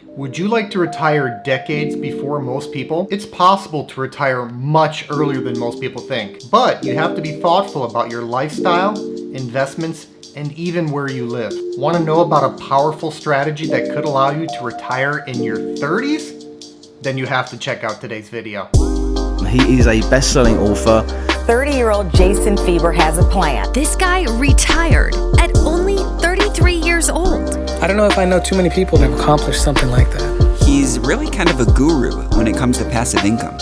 Would you like to retire decades before most people? It's possible to retire much earlier than most people think, but you have to be thoughtful about your lifestyle, investments, and even where you live. Want to know about a powerful strategy that could allow you to retire in your 30s? Then you have to check out today's video. He is a best-selling author. 30-year-old Jason Fieber has a plan. This guy retired at only 33 years old. I don't know if I know too many people that have accomplished something like that. He's really kind of a guru when it comes to passive income.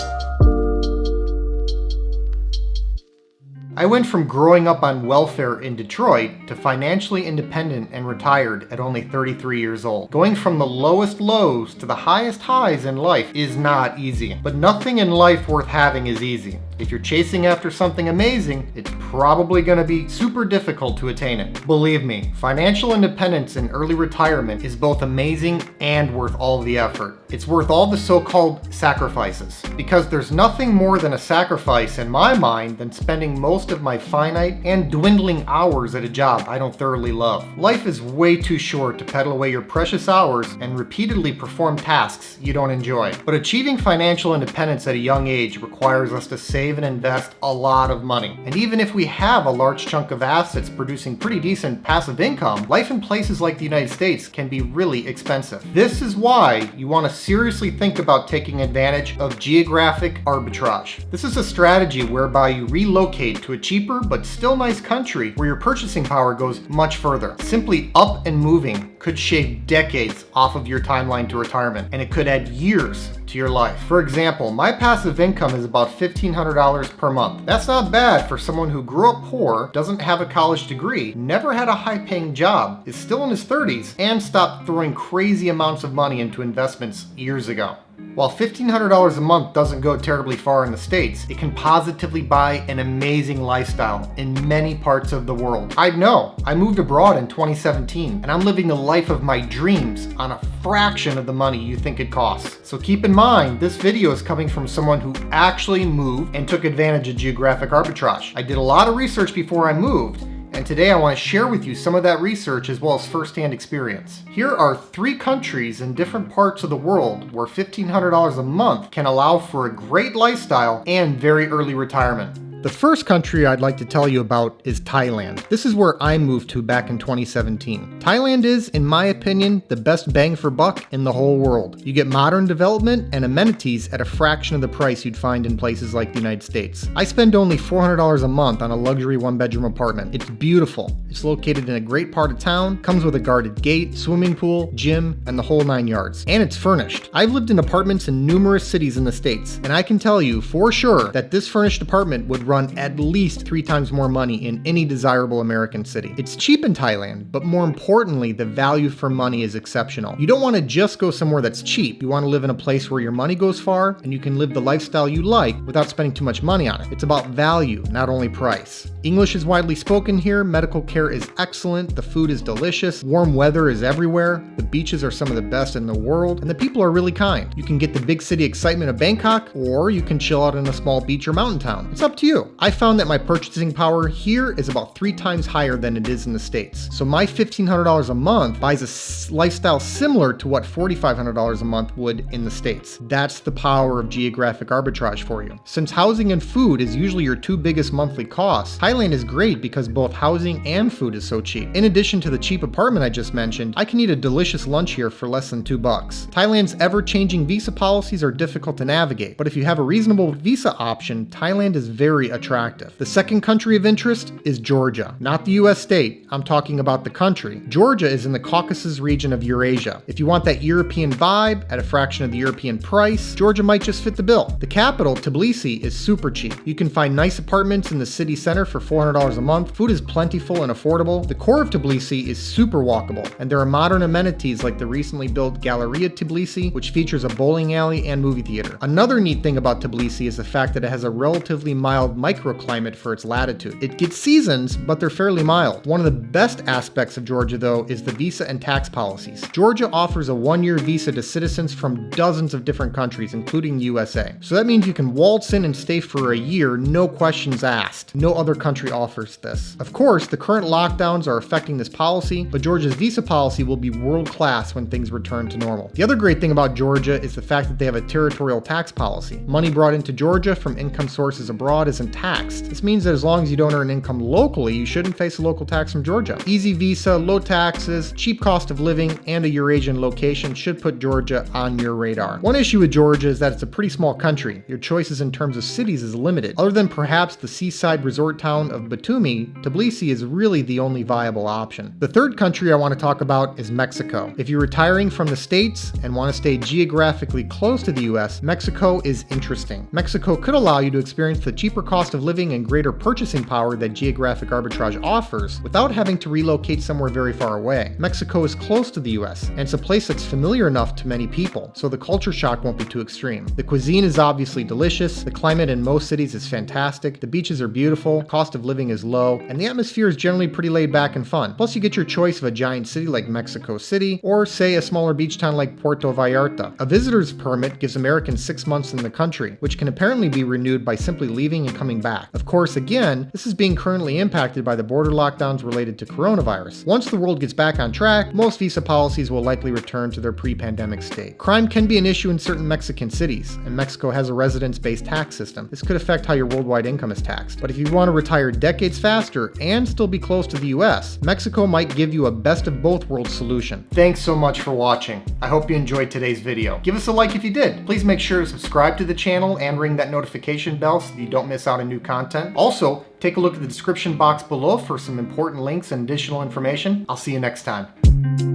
I went from growing up on welfare in Detroit to financially independent and retired at only 33 years old. Going from the lowest lows to the highest highs in life is not easy, but nothing in life worth having is easy. If you're chasing after something amazing, it's probably going to be super difficult to attain it. Believe me, financial independence and early retirement is both amazing and worth all the effort. It's worth all the so-called sacrifices, because there's nothing more than a sacrifice in my mind than spending most of my finite and dwindling hours at a job I don't thoroughly love. Life is way too short to peddle away your precious hours and repeatedly perform tasks you don't enjoy. But achieving financial independence at a young age requires us to save and invest a lot of money. And even if we have a large chunk of assets producing pretty decent passive income, life in places like the United States can be really expensive. This is why you want to seriously think about taking advantage of geographic arbitrage. This is a strategy whereby you relocate to a cheaper but still nice country where your purchasing power goes much further. Simply up and moving could shave decades off of your timeline to retirement, and it could add years to your life. For example, my passive income is about $1,500 per month. That's not bad for someone who grew up poor, doesn't have a college degree, never had a high-paying job, is still in his 30s, and stopped throwing crazy amounts of money into investments years ago. While $1,500 a month doesn't go terribly far in the States, it can positively buy an amazing lifestyle in many parts of the world. I know, I moved abroad in 2017, and I'm living the life of my dreams on a fraction of the money you think it costs. So keep in mind, this video is coming from someone who actually moved and took advantage of geographic arbitrage. I did a lot of research before I moved, and today I want to share with you some of that research as well as first-hand experience. Here are 3 countries in different parts of the world where $1,500 a month can allow for a great lifestyle and very early retirement. The first country I'd like to tell you about is Thailand. This is where I moved to back in 2017. Thailand is, in my opinion, the best bang for buck in the whole world. You get modern development and amenities at a fraction of the price you'd find in places like the United States. I spend only $400 a month on a luxury 1-bedroom apartment. It's beautiful. It's located in a great part of town, comes with a guarded gate, swimming pool, gym, and the whole 9 yards. And it's furnished. I've lived in apartments in numerous cities in the States, and I can tell you for sure that this furnished apartment would run at least 3 times more money in any desirable American city. It's cheap in Thailand, but more importantly, the value for money is exceptional. You don't want to just go somewhere that's cheap. You want to live in a place where your money goes far and you can live the lifestyle you like without spending too much money on it. It's about value, not only price. English is widely spoken here, medical care is excellent, the food is delicious, warm weather is everywhere, the beaches are some of the best in the world, and the people are really kind. You can get the big city excitement of Bangkok, or you can chill out in a small beach or mountain town. It's up to you. I found that my purchasing power here is about 3 times higher than it is in the States. So my $1,500 a month buys a lifestyle similar to what $4,500 a month would in the States. That's the power of geographic arbitrage for you. Since housing and food is usually your 2 biggest monthly costs, Thailand is great because both housing and food is so cheap. In addition to the cheap apartment I just mentioned, I can eat a delicious lunch here for less than $2. Thailand's ever-changing visa policies are difficult to navigate, but if you have a reasonable visa option, Thailand is very attractive. The second country of interest is Georgia. Not the US state, I'm talking about the country. Georgia is in the Caucasus region of Eurasia. If you want that European vibe at a fraction of the European price, Georgia might just fit the bill. The capital, Tbilisi, is super cheap. You can find nice apartments in the city center for $400 a month. Food is plentiful and affordable. The core of Tbilisi is super walkable, and there are modern amenities like the recently built Galleria Tbilisi, which features a bowling alley and movie theater. Another neat thing about Tbilisi is the fact that it has a relatively mild microclimate for its latitude. It gets seasons, but they're fairly mild. One of the best aspects of Georgia, though, is the visa and tax policies. Georgia offers a one-year visa to citizens from dozens of different countries, including the USA. So that means you can waltz in and stay for a year, no questions asked. No other country offers this. Of course, the current lockdowns are affecting this policy, but Georgia's visa policy will be world-class when things return to normal. The other great thing about Georgia is the fact that they have a territorial tax policy. Money brought into Georgia from income sources abroad isn't taxed. This means that as long as you don't earn income locally, you shouldn't face a local tax from Georgia. Easy visa, low taxes, cheap cost of living, and a Eurasian location should put Georgia on your radar. One issue with Georgia is that it's a pretty small country. Your choices in terms of cities is limited. Other than perhaps the seaside resort town of Batumi, Tbilisi is really the only viable option. The third country I want to talk about is Mexico. If you're retiring from the States and want to stay geographically close to the US, Mexico is interesting. Mexico could allow you to experience the cheaper cost of living and greater purchasing power that geographic arbitrage offers without having to relocate somewhere very far away. Mexico is close to the US, and it's a place that's familiar enough to many people, so the culture shock won't be too extreme. The cuisine is obviously delicious, the climate in most cities is fantastic, the beaches are beautiful, cost of living is low, and the atmosphere is generally pretty laid back and fun. Plus you get your choice of a giant city like Mexico City, or say a smaller beach town like Puerto Vallarta. A visitor's permit gives Americans 6 months in the country, which can apparently be renewed by simply leaving and coming back. Of course, again, this is being currently impacted by the border lockdowns related to coronavirus. Once the world gets back on track, most visa policies will likely return to their pre-pandemic state. Crime can be an issue in certain Mexican cities, and Mexico has a residence-based tax system. This could affect how your worldwide income is taxed. But if you want to retire decades faster and still be close to the US, Mexico might give you a best of both worlds solution. Thanks so much for watching. I hope you enjoyed today's video. Give us a like if you did. Please make sure to subscribe to the channel and ring that notification bell so you don't miss out on new content. Also, take a look at the description box below for some important links and additional information. I'll see you next time.